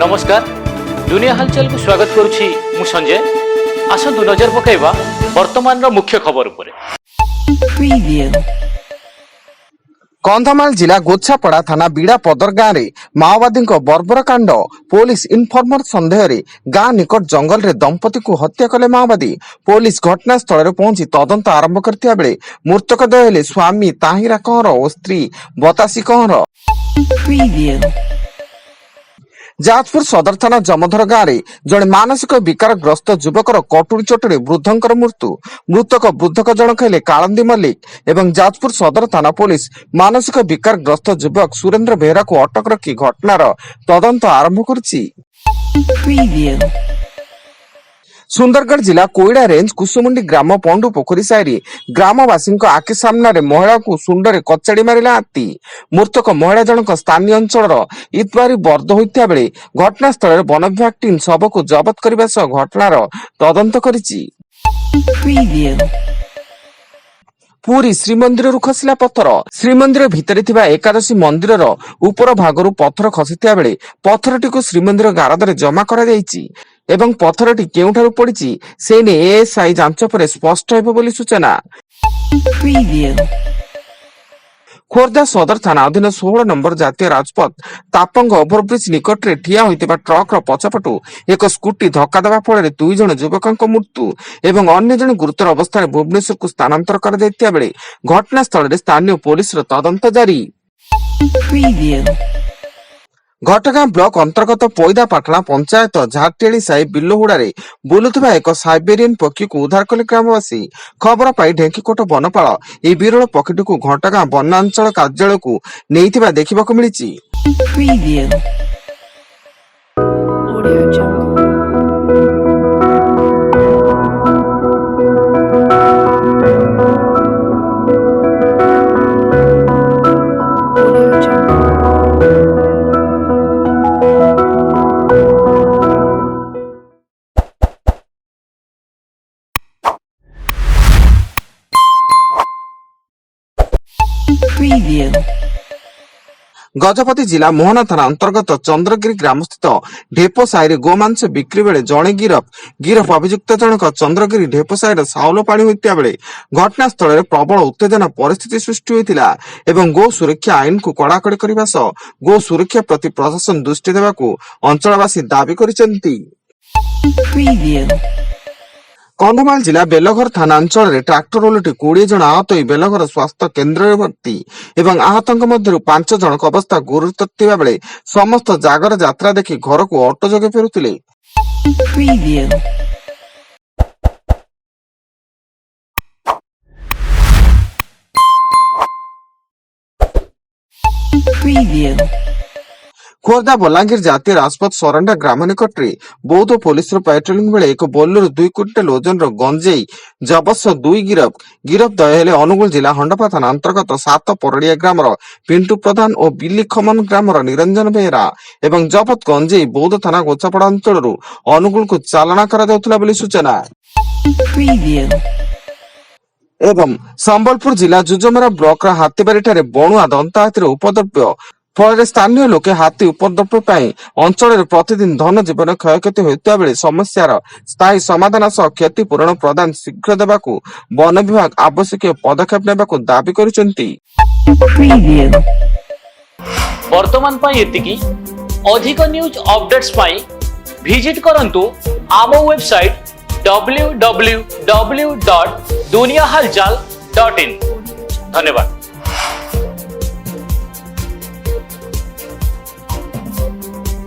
नमस्कार दुनिया हालचाल को स्वागत करुछि मु संजय। आसंतु नजर पकाइबा वर्तमान मुख्य खबर उपरे। कंधमाल जिला गोछापड़ा थाना बीड़ा पदर गाँव में माओवादी बर्बर कांड। पुलिस इनफर्मर सन्देह गाँ निकट जंगल रे दंपति को हत्या कले माओवादी। पुलिस घटनास्थल पहुंची तदंत आरंभ करथिया बेले मृतक द्वय हेले स्वामी ताहिरा कंवर और स्त्री बतासी कंवर। जाजपुर सदर थाना जमधर गाँव में जड़े मानसिक विकारग्रस्त युवकर कटुरी चोटरे वृद्धंकर मृत्यु। मृतक वृद्धक जनक हेले कालंदी मल्लिक एवं जाजपुर सदर थाना पुलिस मानसिक विकारग्रस्त युवक सुरेंद्र बेहरा को अटक रखी घटनार तदंत आरंभ करछि। सुंदरगढ़ जिला कोईडा रेंज कुसुमुंडी ग्राम पंडु पोखरी साइरी ग्रामवासी आखि सामने महिला को सुंडरे कचाड़ी मारिला हाथी। मृतक महिला जनक स्थानीय अंचल इतवारी बर्द होता बेले घटनास्थल वन विभाग टीम शव को जबत करने सह घटनार तदंत करिछि। पुरी श्रीमंदिर खसिला पत्थर। श्रीमंदिर भितर थिबा एकादशी मंदिर उपर भागरु पत्थर खसिथिया बेले पत्थरटी को श्रीमंदिर गारदरे जमा करा जायछि एवं पत्थरटी केउठारु पड़िछि से ने एएसआई जांच पर स्पष्ट हेबो बोली सूचना। खोर्धा सदर थाना अधीन 16 नंबर जातीय राजपथ तापंग ओभरब्रिज निकट रे ठिया होइतिबा ट्रक रो पछपटु एक स्कूटी धक्का देबा फଳରେ 2 जण युवकक मृत्यु एवं अन्य जण गुरुतर अवस्था भुवनेश्वर को स्थानांतर कर दैतिया बेले घटनास्थल रे स्थानीय पुलिस रो तदंत जारी। घटगां ब्लॉक अंतर्गत पैदापाटଣା पंचायत झारटेली साई बिल्लोहुड़ा बुलुवा एक साइबेरियन पक्षी को उद्धार कले ग्रामवासी। खबर पाई ढेंकीकोट वनपाल यह विरल पक्षी को घटगां वनांचल कार्यालय को नहीं देखा मिली। गजपति जिला मोहना थाना अंतर्गत चंद्रगिरी ग्राम स्थित ढेपो साई गोमांस बिक्री बेले जड़े गिरफ अभियुक्त जनक चंद्रगिरी ढेपो साई साउल पानी होता बेले घटनास्थल प्रबल उत्तेजना परिस्थिति सृष्टि होता एवं गो सुरक्षा आईन को कड़ाकड़ी करने सह गो सुरक्षा प्रति प्रशासन दृष्टि देवाकू अंचलवासी दाबी करिसेंती। कंधमाल जिला बेलघर थाना अंचल रे ट्रैक्टर उलटी 20 जन आहत होई बेलघर स्वास्थ्य केन्द्र भर्ती एवं आहतंक मध्यरु 5 जनक अवस्था गुरुतर थिबा बेले समस्त जागर यात्रा देखि घर को ऑटो जगे फेरुतिले। खोर्धा बलांगीर जातीय राजपथ सरंडा ग्राम निकट में बौद्ध पुलिस पेट्रोलिंग बेले एक बोलेरो 2 क्विंटाल ओजन गंजेई जबत 2 गिरफ दय हेले अनुगुल जिला हंडपा थाना अंतर्गत 7 परड़िया ग्राम पिंटू प्रधान और बिल्ली खमन ग्राम निरंजन बेहरा एवं जबत गंजेई बौद्ध थाना गोछापड़ा अंचल अनुगुल को चालना करा सूचना। एवं संबलपुर जिला जुजमरा ब्लॉक हाथीबारी बणुआ दंता हाथी उपद्रव्य फल स्थानीय लोके हाथी उपद्रव्य अंचल प्रतिदिन धन जीवन क्षयक्षति होता बेले समस्यार स्थायी समाधान सह क्षतिपूरण प्रदान शीघ्र देवाकू वन विभाग आवश्यक पदक्षेप नेबाकू दाबी करिसेंती। वर्तमान पाई एतिकी अधिक न्यूज अपडेट्स पाई विजिट करंतु आम वेबसाइट www.duniyahalchal.in। धन्यवाद।